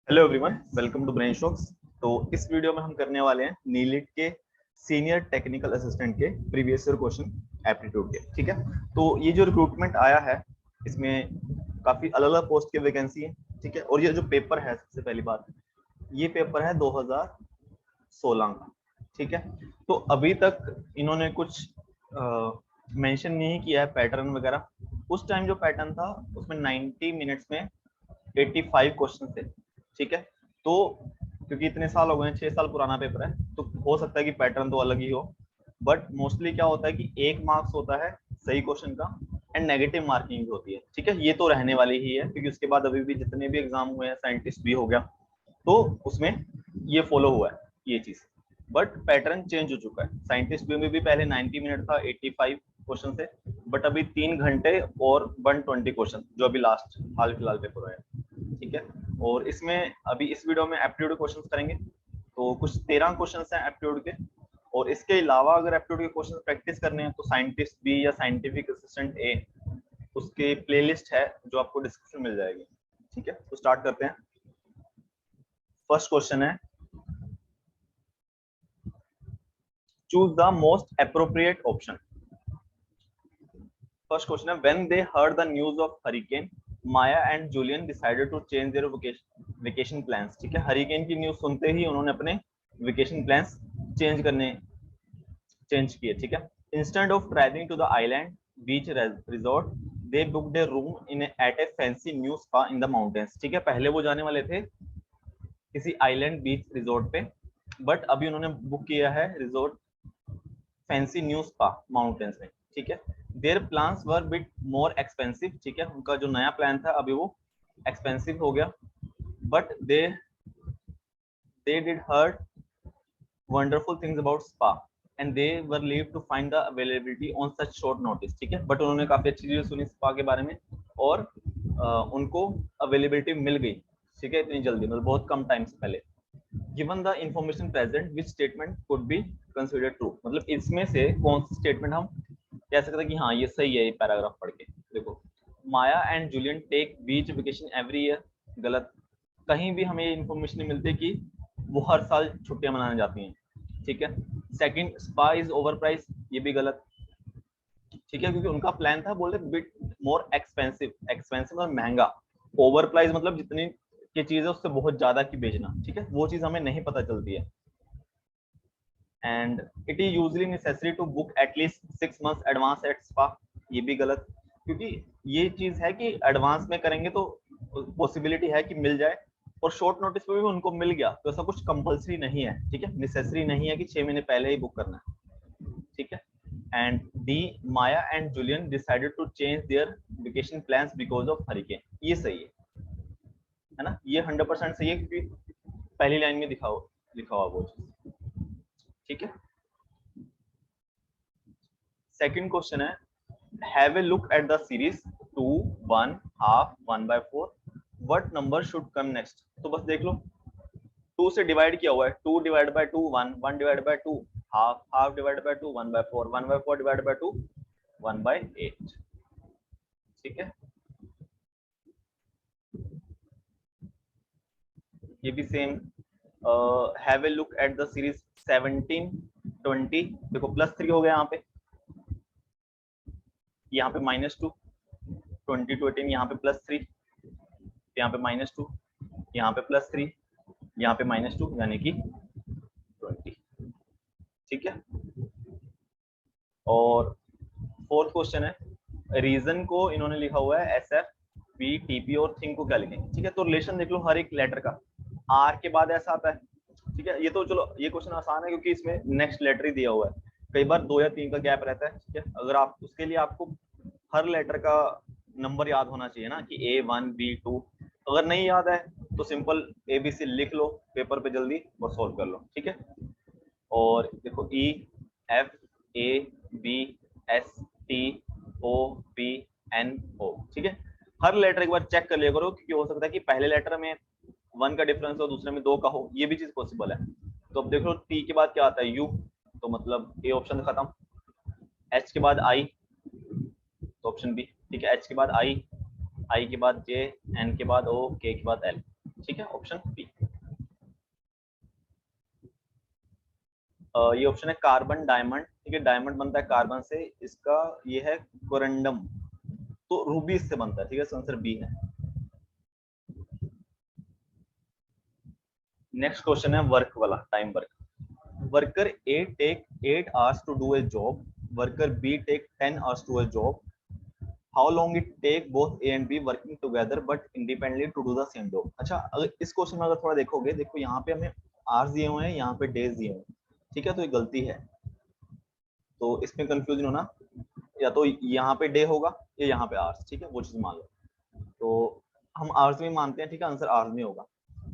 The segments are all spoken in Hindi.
Hello everyone, welcome to brain strokes. तो इस वीडियो में हम करने वाले हैं नीलिट के सीनियर टेक्निकल असिस्टेंट के प्रीवियस ईयर क्वेश्चन एप्टीट्यूड के। ठीक है, तो ये जो रिक्रूटमेंट आया है इसमें काफी अलग अलग पोस्ट की वैकेंसी है। ठीक है, और ये जो पेपर है, सबसे पहली बात, ये पेपर है 2016 का। ठीक है, तो अभी तक इन्होंने कुछ मेंशन नहीं किया है पैटर्न वगैरह। उस टाइम जो पैटर्न था उसमें 90 मिनट्स में 85 क्वेश्चन थे। ठीक है, तो क्योंकि इतने साल हो गए, 6 साल पुराना पेपर है, तो हो सकता है कि पैटर्न तो अलग ही हो, बट मोस्टली क्या होता है कि 1 मार्क्स होता है सही क्वेश्चन का एंड नेगेटिव मार्किंग भी होती है। ठीक है, ये तो रहने वाली ही है क्योंकि उसके बाद अभी भी जितने भी एग्जाम हुए हैं, साइंटिस्ट भी हो गया, तो उसमें ये फॉलो हुआ है ये चीज। बट पैटर्न चेंज हो चुका है। साइंटिस्ट भी में भी पहले 90 मिनट था 85 क्वेश्चन थे, बट अभी 3 घंटे और 120 क्वेश्चन जो अभी लास्ट हाल फिलहाल पेपर हुए हैं। ठीक है, और इसमें अभी इस वीडियो में एप्टीट्यूड क्वेश्चंस करेंगे, तो कुछ 13 क्वेश्चंस हैं एप्टीट्यूड के। और इसके अलावा अगर एप्टीट्यूड के क्वेश्चंस प्रैक्टिस करने हैं तो साइंटिस्ट बी या साइंटिफिक असिस्टेंट ए, उसके प्लेलिस्ट है जो आपको डिस्क्रिप्शन मिल जाएगी। ठीक है, तो स्टार्ट करते हैं। फर्स्ट क्वेश्चन है, choose the most appropriate option. First question है, when they heard the news of hurricane, Maya and Julian decided to change their vacation plans. ठीक है, हरिकेन की न्यूज सुनते ही उन्होंने अपने वेकेशन प्लान्स चेंज किए। ठीक है, instead of travelling to the island beach resort, they booked a room in at a fancy new spa in the mountains. ठीक है, पहले वो जाने वाले थे किसी आइलैंड बीच रिजॉर्ट पे, बट अभी उन्होंने बुक किया है resort fancy new spa mountains में। ठीक है, their plans were bit more expensive. ठीक है, उनका जो नया प्लान था अभी वो एक्सपेंसिव हो गया, but they did heard wonderful things about spa and they were relieved to find the availability on such short notice। ठीक है, बट उन्होंने काफी अच्छी चीजें सुनी स्पा के बारे में और उनको अवेलेबिलिटी मिल गई। ठीक है, इतनी जल्दी, मतलब बहुत कम टाइम से पहले। Given the information present which statement could be considered true. मतलब इसमें से कौन सी स्टेटमेंट हम कह सकते हैं कि हाँ ये सही है। ये पैराग्राफ पढ़ के देखो, Maya and Julian take beach vacation every year. गलत, कहीं भी हमें इंफॉर्मेशन नहीं मिलती कि वो हर साल छुट्टियां मनाने जाती हैं। ठीक है, second, spa is over price, ये भी गलत। ठीक है, क्योंकि उनका प्लान था, बोलते बिट मोर एक्सपेंसिव, एक्सपेंसिव मतलब महंगा, ओवर प्राइस मतलब जितनी की चीज है उससे बहुत ज्यादा की बेचना। ठीक है, वो चीज हमें नहीं पता चलती है। And it is usually necessary to book at least 6 months advance at spa, ये भी गलत, क्योंकि ये चीज है कि एडवांस में करेंगे तो पॉसिबिलिटी है कि मिल जाए, और शॉर्ट नोटिस पे भी उनको मिल गया, तो ऐसा कुछ कंपलसरी नहीं है। ठीक है, नेसेसरी नहीं है कि 6 महीने पहले ही बुक करना है। ठीक है, and D, Maya and Julian decided to change their vacation plans because of hurricane, ये सही है ना, ये 100% सही है क्योंकि पहली लाइन में लिखा हुआ वो चीज। ठीक है, सेकंड क्वेश्चन है, have a look at the series 2, 1, half, 1/4, what number should come next. तो बस देख लो, 2 से डिवाइड किया हुआ है, 2 divide by 2 1, 1 divide by 2 half, half divide by 2 1/4, 1/4 divide by 2 1/8। ठीक है, ये भी same. Have a look at the series 17, 20, देखो +3 हो गया यहाँ पे, यहाँ पे -2, 20 to 18, यहाँ पे +3, यहाँ पे -2, यहाँ पे +3, यहाँ पे -2, यानी कि 20। ठीक है, और फोर्थ क्वेश्चन है, रीजन को इन्होंने लिखा हुआ है SF, P, TP और थिंक को क्या लिखेंगे। ठीक है, तो रिलेशन देख लो हर एक लेटर का, R के बाद ऐसा आता है। ठीक है, ये तो चलो ये क्वेश्चन आसान है क्योंकि इसमें नेक्स्ट लेटर ही दिया हुआ है, कई बार 2 या 3 का गैप रहता है। ठीक है, अगर आप उसके लिए आपको हर लेटर का नंबर याद होना चाहिए ना कि A1 B2, अगर नहीं याद है तो सिंपल ABC लिख लो पेपर पे जल्दी और सॉल्व कर लो। ठीक है, और देखो E, F, A, B, S, T, O, P, N, O। ठीक है, हर लेटर एक बार चेक कर लिया करो क्योंकि हो सकता है कि पहले लेटर में 1 का डिफरेंस हो, दूसरे में 2 का हो, ये भी चीज पॉसिबल है। तो अब देख लो T के बाद क्या आता है, U, तो मतलब A ऑप्शन खत्म। H के बाद I, तो ऑप्शन बी। ठीक है, H के बाद I, I के बाद J, N के बाद O, K के बाद L। ठीक है, ऑप्शन बी। ये ऑप्शन है कार्बन डायमंड। ठीक है, डायमंड बनता है कार्बन से, इसका ये है कोरंडम, तो रूबी इससे बनता है। ठीक है, तो आंसर बी है। नेक्स्ट क्वेश्चन है वर्क वाला, time work. Worker A take 8 hours to do a job, worker B take 10 hours to a job, how long it take both A and B working together but independently to do the same job. अच्छा, अगर इस क्वेश्चन में अगर थोड़ा देखोगे, देखो यहाँ पे हमें आवर्स दिए हुए हैं, यहाँ पे डेज दिए हुए हैं। ठीक है, तो ये गलती है, तो इसमें कंफ्यूजन होना, या तो यहाँ पे डे होगा या यहाँ पे आवर्स। ठीक है, वो चीज मान लो, तो हम आवर्स में मानते हैं। ठीक है, आंसर आवर्स में होगा।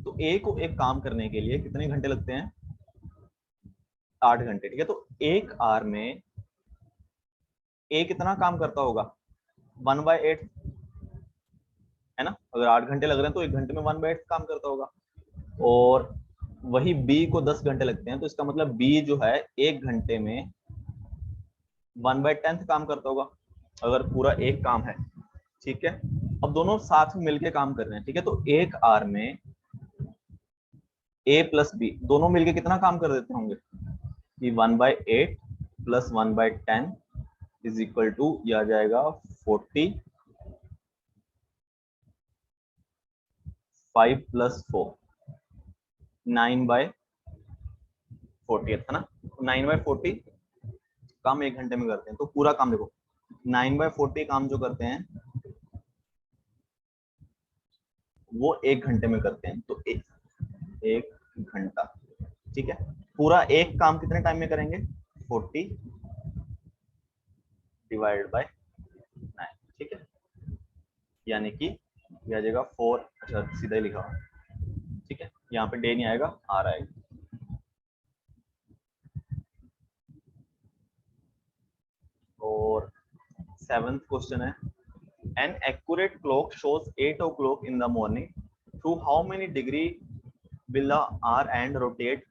तो ए को एक काम करने के लिए कितने घंटे लगते हैं? 8 घंटे। ठीक है, तो एक आवर में ए कितना काम करता होगा? 1/8 है ना। अगर 8 घंटे लग रहे हैं तो 1 घंटे में 1/8 काम करता होगा। और वही बी को 10 घंटे लगते हैं, तो इसका मतलब बी जो है 1 घंटे में 1/10 काम करता होगा, अगर पूरा एक काम है। ठीक है, अब दोनों साथ में मिलके काम कर रहे हैं। ठीक है, तो एक आवर में ए प्लस बी दोनों मिलके कितना काम कर देते होंगे कि 1/8 प्लस 1/10 इज इक्वल टू, ये आ जाएगा 40, 5 प्लस 4 9/40 था ना। 9/40 काम 1 घंटे में करते हैं, तो पूरा काम देखो 9/40 काम जो करते हैं वो 1 घंटे में करते हैं, तो एक घंटा। ठीक है, पूरा एक काम कितने टाइम में करेंगे? 40 डिवाइडेड बाय 9। ठीक है, यानी कि यह आ जाएगा 4। अच्छा, सीधा ही लिखा हुआ। ठीक है, यहाँ पे डे नहीं आएगा, आर आएगा। और 7th क्वेश्चन है, an accurate clock shows 8 o'clock in the morning, through how many degree will the hour and rotate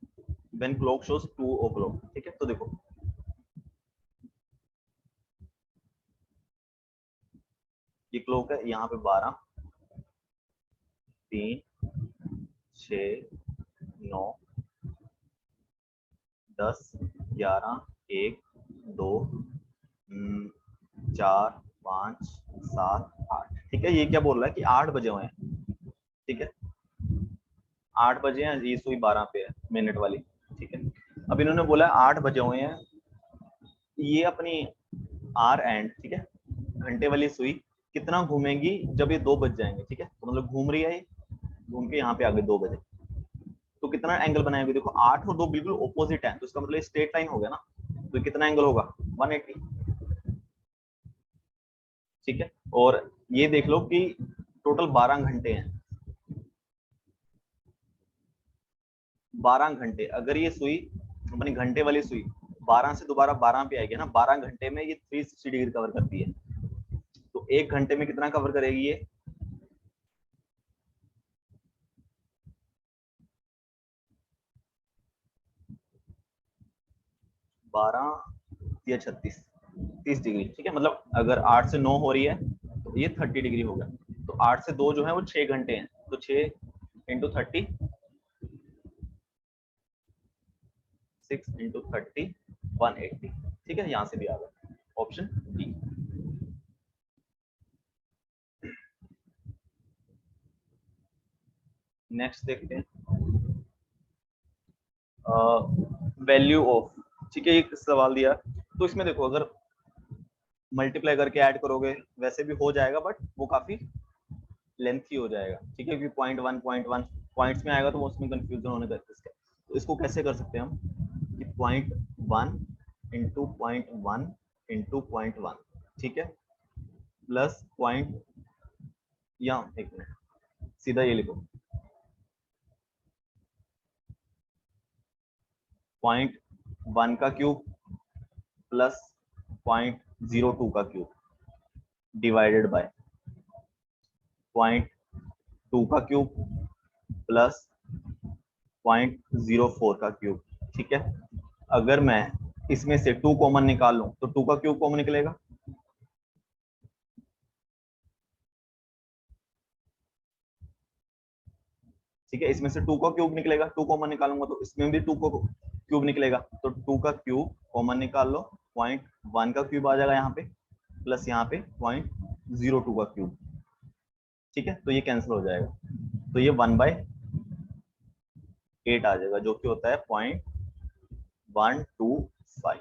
when clock shows 2 o'clock। ठीक है, तो देखो ये क्लॉक है, यहाँ पे 12, 3, 6, 9, 10, 11, 1, 2, 4, 5, 7, 8। ठीक है, ये क्या बोल रहा है कि 8 बजे हुए हैं। ठीक है, 8 बजे हैं, ये सुई 12 पे है मिनट वाली। ठीक है, अब इन्होंने बोला 8 बजे हुए हैं, ये अपनी आर एंड, ठीक है, घंटे वाली सुई कितना घूमेंगी जब ये 2 बज जाएंगे। ठीक है, तो मतलब घूम रही है ये, घूम के यहाँ पे आ गए 2 बजे, तो कितना एंगल बनाएंगे? देखो 8 और 2 बिल्कुल ऑपोजिट है, तो इसका मतलब स्ट्रेट लाइन हो गया ना, तो कितना एंगल होगा? 180। ठीक है, और ये देख लो कि टोटल 12 घंटे हैं। 12 घंटे, अगर ये सुई अपनी घंटे वाली सुई 12 से दोबारा 12 पे आएगी ना, 12 घंटे में ये 360 डिग्री कवर करती है, तो 1 घंटे में कितना कवर करेगी ये? 12 या 36, 30 डिग्री। ठीक है, मतलब अगर 8 से 9 हो रही है तो ये 30 डिग्री हो गया, तो 8 से 2 जो है वो 6 घंटे हैं, तो 6 इंटू 30, 6 इंटू 30, 180। ठीक है, यहाँ से भी आ गया ऑप्शन डी। नेक्स्ट देखते हैं, वैल्यू ऑफ। ठीक है, एक सवाल दिया, तो इसमें देखो अगर मल्टीप्लाई करके ऐड करोगे वैसे भी हो जाएगा, बट वो काफी लेंथी हो जाएगा। ठीक है, क्योंकि 0.1 पॉइंट्स में आएगा तो वो उसमें कंफ्यूजन होने का इसका। तो इसको कैसे कर सकते हैं हम कि 0.1 इंटू 0.1 इंटू 0.1, ठीक है, प्लस पॉइंट, या एक मिनट, सीधा ये लिखो 0.1 का क्यूब प्लस 0.02 का क्यूब डिवाइडेड बाय 0.2 का क्यूब प्लस 0.04 का क्यूब। ठीक है, अगर मैं इसमें से 2 कॉमन निकाल लूं तो 2 का क्यूब कॉमन निकलेगा, ठीक है, इसमें से 2 का क्यूब निकलेगा, 2 कॉमन निकालूंगा तो इसमें भी 2 को क्यूब निकलेगा, तो 2 का क्यूब कॉमन निकाल लो, 0.1 का क्यूब आ जाएगा यहाँ पे, प्लस यहाँ पे 0.02 का क्यूब। ठीक है, तो ये कैंसिल हो जाएगा, तो ये 1/8 आ जाएगा, जो कि होता है 0.125।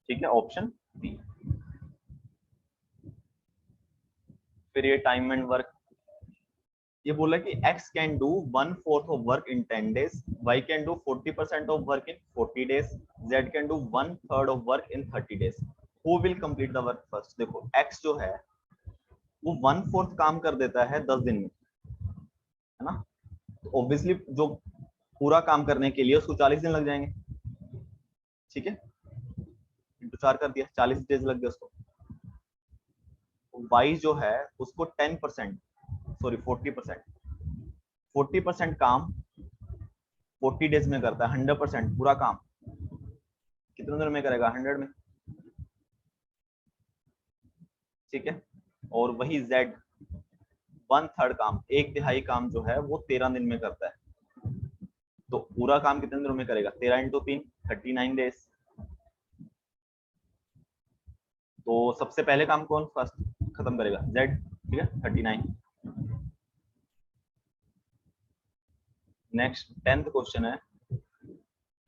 ठीक है, ऑप्शन बी। फिर ये टाइम एंड वर्क, ये बोला कि x can do 1/4 of work in 10 days, y can do 40% of work in 40 days, z can do 1/3 of work in 30 days। Who will complete the work first? देखो x जो है वो 1/4 काम कर देता है 10 दिन में, है ना, तो ऑब्वियसली जो पूरा काम करने के लिए उसको 40 दिन लग जाएंगे। ठीक है, इंटू 4 कर दिया, 40 डेज लग गए उसको। y जो है उसको 10%, सॉरी 40% काम 40 डेज में करता है, 100% पूरा काम कितने दिन में करेगा? 100 में। ठीक है, और वही z 1/3 काम, 1/3 काम जो है वो 13 दिन में करता है, तो पूरा काम कितने दिनों में करेगा? 13 × 3 39 डेज। तो सबसे पहले काम कौन फर्स्ट खत्म करेगा? z। ठीक है, 39। नेक्स्ट 10th क्वेश्चन है,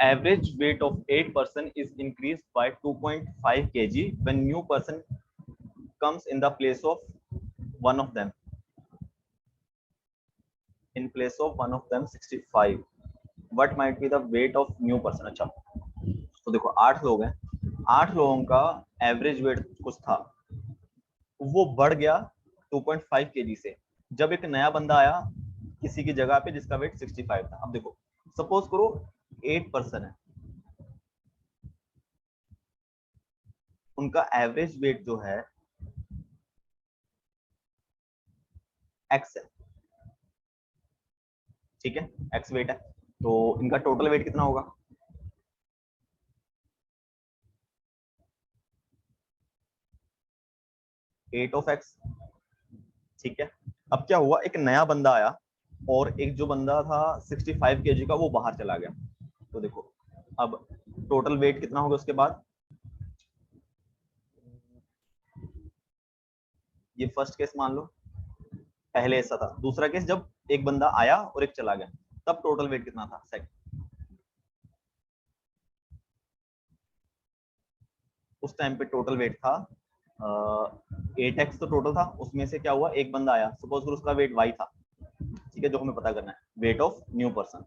average weight of 8 person is increased by 2.5 kg when new person comes in the place of one of them, in place of one of them 65, what might be the weight of new person? अच्छा, तो देखो 8 लोग हैं, 8 लोगों का एवरेज वेट कुछ था, वो बढ़ गया 2.5 kg से जब एक नया बंदा आया किसी की जगह पे जिसका वेट 65 था। अब देखो सपोज करो 8 पर्सन है, उनका एवरेज वेट जो है x है। ठीक है, x वेट है, तो इनका टोटल वेट कितना होगा? Eight of x। ठीक है, अब क्या हुआ, एक नया बंदा आया और एक जो बंदा था 65 kg का वो बाहर चला गया, तो देखो अब टोटल वेट कितना होगा उसके बाद? ये फर्स्ट केस मान लो, पहले ऐसा था। दूसरा केस जब एक बंदा आया और एक चला गया, तब टोटल वेट कितना था? सेकंड, उस टाइम पे टोटल वेट था 8x तो टोटल था, उसमें से क्या हुआ, एक बंदा आया, सपोज करो उसका वेट y था। ठीक है, जो हमें पता करना है वेट ऑफ न्यू पर्सन,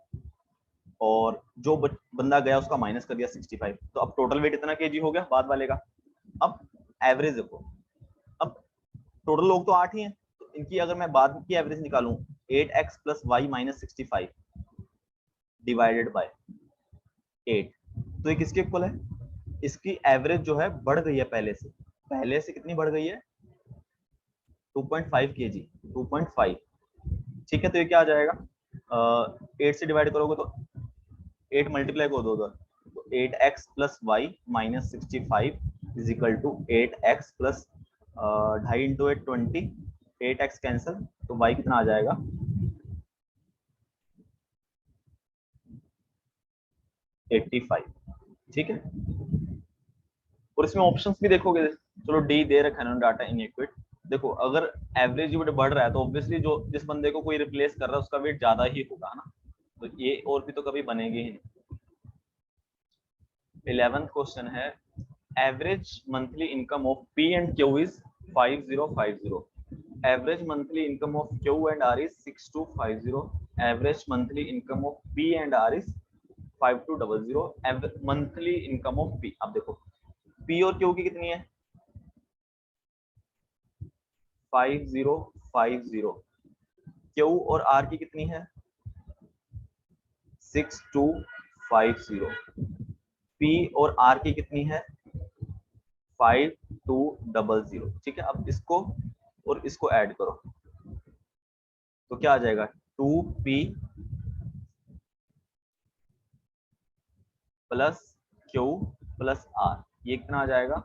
और जो बंदा गया उसका माइनस कर दिया 65, तो अब टोटल वेट इतना केजी हो गया बाद वाले का। अब एवरेज देखो, अब टोटल लोग तो 8 ही हैं, तो इनकी अगर मैं बाद की एवरेज निकालूं 8x plus y minus 65 divided by 8, तो ये किसके इक्वल है? इसकी एवरेज जो है बढ़ गई है पहले से कितनी बढ़ गई है? 2.5 kg, 2.5। ठीक है, तो ये क्या आ जाएगा? 8 से डिवाइड करोगे तो 8 मल्टीप्लाई कर दो उधर, तो 8x plus y minus 65 is equal to 8x plus 2.5 × 8 20, 8x cancel, तो y कितना आ जाएगा? 85। ठीक है, और इसमें ऑप्शंस भी देखोगे, चलो डी दे रखा है डाटा इनइक्विट। देखो अगर एवरेज वेट बढ़ रहा है तो ऑब्वियसली जो जिस बंदे को कोई रिप्लेस कर रहा है उसका वेट ज्यादा ही होगा ना, तो ये और भी तो कभी बनेगी ही। 11th क्वेश्चन है, average monthly income of P and Q is 5050, average monthly income of Q and R is 6250, average monthly income of P and R is 5200, monthly income of P. अब देखो पी और क्यू की कितनी है? 5050। क्यू और आर की कितनी है? 6250। पी और आर की कितनी है? 5200। ठीक है, अब इसको और इसको ऐड करो तो क्या आ जाएगा? 2p plus Q plus are, ये कितना आ जाएगा?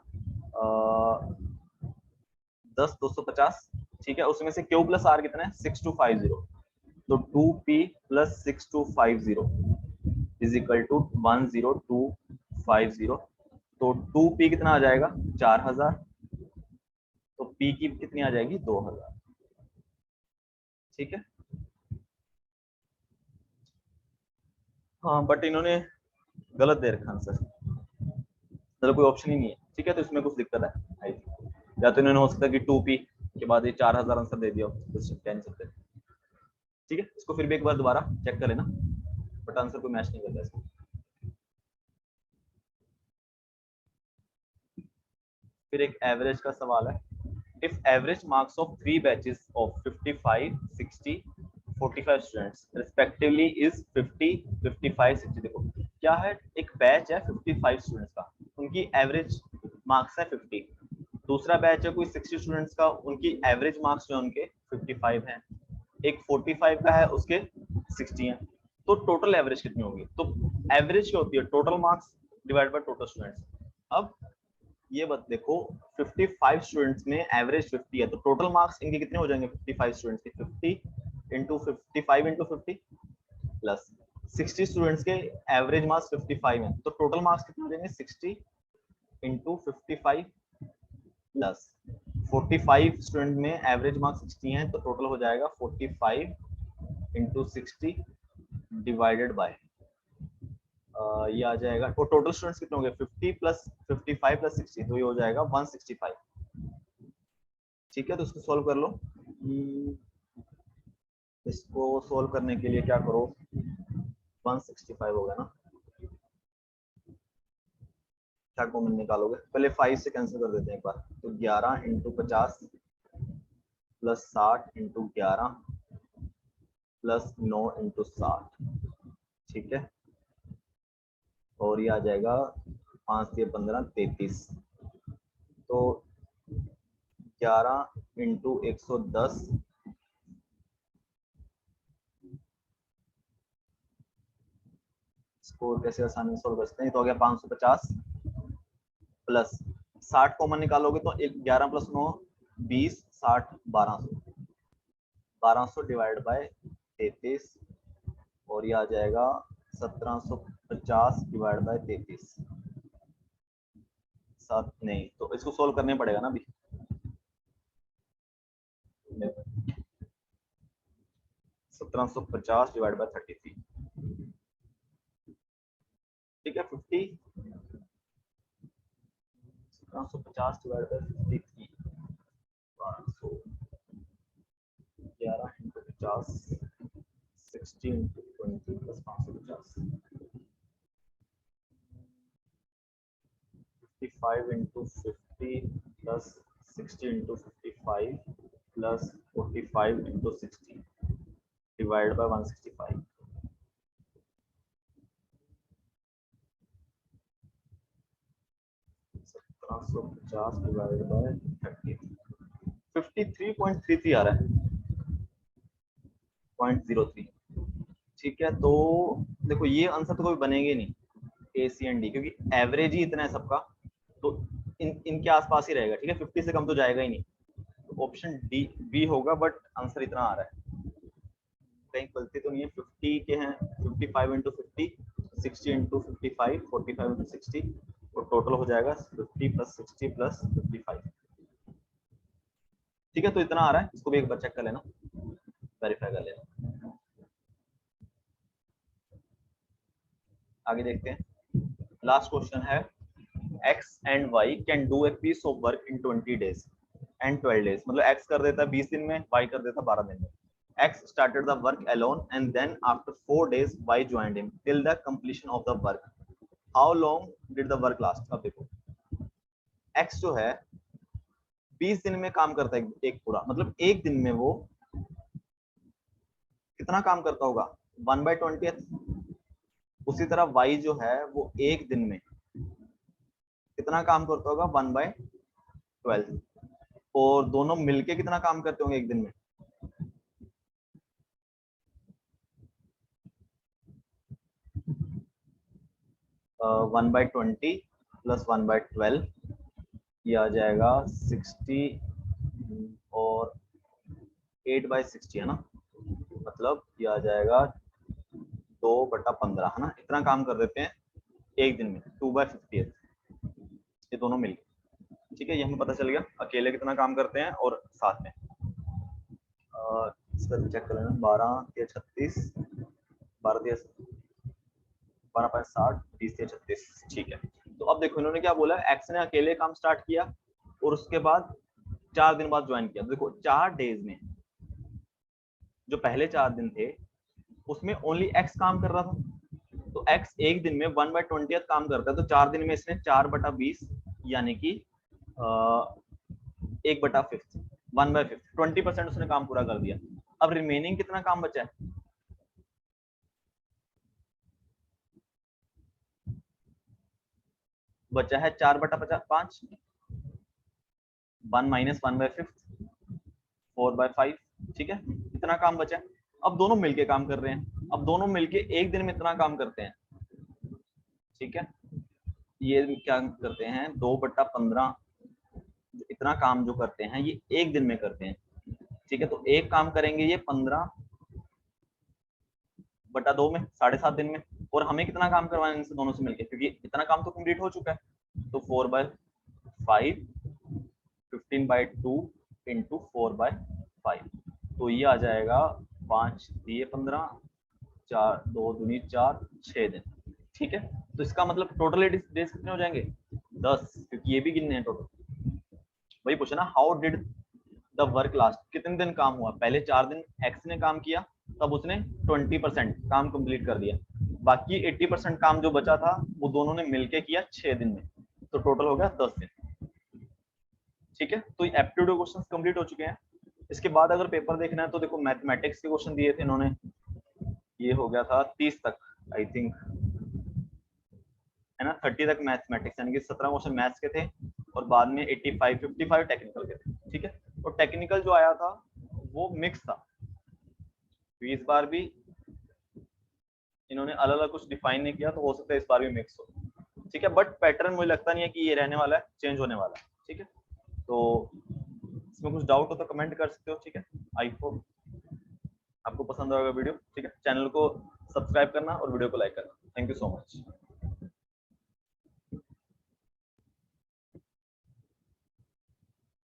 10 250। ठीक है, उसमें से क्यू प्लस आर कितना है? 6250। तो 2p plus 6250 is equal to 10250। तो 2p कितना आ जाएगा 4000, तो p की कितनी आ जाएगी 2000। ठीक है, हाँ बट इन्होंने गलत दे रखा आंसर, मतलब कोई ऑप्शन ही नहीं है। ठीक है, तो इसमें कुछ दिक्कत है आई थिंक। या तो इन्होंने हो सकता है कि 2p के बाद ये 4000 आंसर दे दिया हो, कुछ कह नहीं सकते। ठीक है, इसको फिर भी एक बार दोबारा चेक कर लेना, बट आंसर कोई मैच नहीं करता इसमें। फिर एक एवरेज का सवाल है। If average marks of 3 batches of 55, 60, 45 students respectively is 50, 55, 60। देखो क्या है, एक बैच है 55 स्टूडेंट्स का, उनकी एवरेज मार्क्स है 50। दूसरा बैच है कोई 60 स्टूडेंट्स का, उनकी एवरेज मार्क्स जो है उनके 55 हैं। एक 45 का है, उसके 60 हैं। तो टोटल एवरेज कितनी होगी? तो एवरेज क्या होती है? Total marks divide by total students. अब ये बात देखो, 55 स्टूडेंट्स में एवरेज 50 है, तो टोटल मार्क्स इनके कितने हो जाएंगे 55 स्टूडेंट्स के? 50 इंटू 55 इंटू 50 प्लस 60 स्टूडेंट्स के एवरेज मार्क्स 55 है, तो टोटल मार्क्स कितने हो जाएंगे 60 इंटू 55 प्लस 45 स्टूडेंट में एवरेज मार्क्स 60 हैं, तो टोटल हो जाएगा 45 इंटू 60 डिवाइडेड बाय ये आ जाएगा। और टोटल स्टूडेंट्स कितने होंगे 50 प्लस 55 प्लस 60, तो ये हो जाएगा 165। ठीक है, तो इसको सॉल्व कर लो। इसको सॉल्व करने के लिए क्या करो, 165 होगा ना, क्या कॉमन निकालोगे? पहले 5 से कैंसिल कर देते हैं एक बार। तो 11 into 50 plus 60 into 11 plus 9 into 60। ठीक है, और ये आ जाएगा 5 से 15 33। तो 11 इंटू 110 इसको कैसे आसानी से सोल्व कर सकते हैं? तो हो गया 550 प्लस 60 कॉमन निकालोगे तो 11 प्लस 9 20, 60 1200, 1200 डिवाइड बाय 33, और ये आ जाएगा 1750 डिवाइड बाय 33। सात नहीं, तो इसको सोल्व करने पड़ेगा ना अभी। 1750 डिवाइड बाय 33। ठीक है, 50 1750 divide by 53, 1200, 11 into 50, 60 into 20 plus 550, 55 into 50 plus 60 into 55 plus 45 into 60 divide by 165। 1750 divide by 30, 53.33 आ रहा है, 0.03। ठीक है, तो देखो ये आंसर तो कोई बनेंगे नहीं ए सी एंड डी, क्योंकि एवरेज ही इतना है सबका, तो इनके आसपास ही रहेगा। ठीक है, 50 से कम तो जाएगा ही नहीं, तो ऑप्शन डी बी होगा, बट आंसर इतना आ रहा है, कहीं गलती तो नहीं है। 50 के हैं 55 इंटू 50, 60 इंटू 55, 45 इंटू 60, और टोटल हो जाएगा 50 प्लस 60 प्लस 55। ठीक है, तो इतना आ रहा है, इसको भी एक बार चेक कर लेना, वेरीफाई कर लेना। आगे देखते हैं, लास्ट क्वेश्चन है, x and y can do a piece of work in 20 days and 12 days। मतलब x कर देता है 20 दिन में, y कर देता है 12 दिन में। x started the work alone and then after 4 days y joined him till the completion of the work. How long did the work last? अब देखो x जो है 20 दिन में काम करता है एक पूरा, मतलब एक दिन में वो कितना काम करता होगा 1/20। उसी तरह y जो है वो एक दिन में कितना काम करता होगा 1/12, और दोनों मिलके कितना काम करते होंगे एक दिन में? 1/20 प्लस 1/12, ये आ जाएगा 60 और 8/60 है ना, मतलब ये आ जाएगा 2/15 है ना, इतना काम कर देते हैं एक दिन में 2/50, ये दोनों मिलके। ठीक है, ये हमें पता चल गया अकेले कितना काम करते हैं और साथ में। इसका चेक कर लेना, 12 या 36, 12 5 60, 20 या 36। ठीक है, तो अब देखो इन्होंने क्या बोला, एक्स ने अकेले काम स्टार्ट किया और उसके बाद 4 दिन बाद ज्वाइन किया। देखो 4 डेज में, जो पहले 4 दिन थे उसमें ओनली एक्स काम कर रहा था, तो एक्स एक दिन में 1/20 काम करता है, तो 4 दिन में इसने 4/20 यानी कि 1/5, 1/5, 20% उसने काम पूरा कर दिया। अब रिमेनिंग कितना काम बचा है, बचा है 4/5, 1 - 1/5, 4/5। ठीक है, इतना काम बचा है। अब दोनों मिलके काम कर रहे हैं, अब दोनों मिलके एक दिन में इतना काम करते हैं। ठीक है, ये क्या करते हैं, 2/15 इतना काम जो करते हैं ये एक दिन में करते हैं। ठीक है, तो एक काम करेंगे ये 15/2 में, 7.5 दिन में, और हमें कितना काम करवाना है इनसे दोनों से मिलके, क्योंकि इतना काम तो कंप्लीट हो चुका है। तो 4/5, 15/2 इंटू 4/5, तो ये आ जाएगा 5 दिए 15, 4 2 दूनी 4, 6 दिन। ठीक है, तो इसका मतलब टोटल डेज कितने हो जाएंगे, 10, क्योंकि ये भी गिनने हैं टोटल। वही पूछा ना, how did the work last, कितने दिन काम हुआ। पहले 4 दिन एक्स ने काम किया, तब उसने 20% काम कंप्लीट कर दिया, बाकी 80% काम जो बचा था वो दोनों ने मिलके किया 6 दिन में, तो टोटल हो गया 10 दिन। ठीक है, तो एप्टीट्यूड क्वेश्चंस कंप्लीट हो चुके हैं। इसके बाद अगर पेपर देखना है तो देखो मैथमेटिक्स के क्वेश्चन दिए थे इन्होंने, ये हो गया था 30 तक आई थिंक, है ना, 30 तक मैथमेटिक्स, यानी कि 17 क्वेश्चन मैथ्स के थे और बाद में 85 55 टेक्निकल के थे। ठीक है, और टेक्निकल जो आया था वो मिक्स था, तो इस बार भी इन्होंने अलग अलग कुछ डिफाइन नहीं किया, तो हो सकता है इस बार भी मिक्स हो। ठीक है, बट पैटर्न मुझे लगता नहीं है कि ये रहने वाला है, चेंज होने वाला है। ठीक है, तो इसमें कुछ डाउट हो तो कमेंट कर सकते हो। ठीक है, आई होप आपको पसंद आएगा वीडियो। ठीक है, चैनल को सब्सक्राइब करना और वीडियो को लाइक करना। Thank you so much.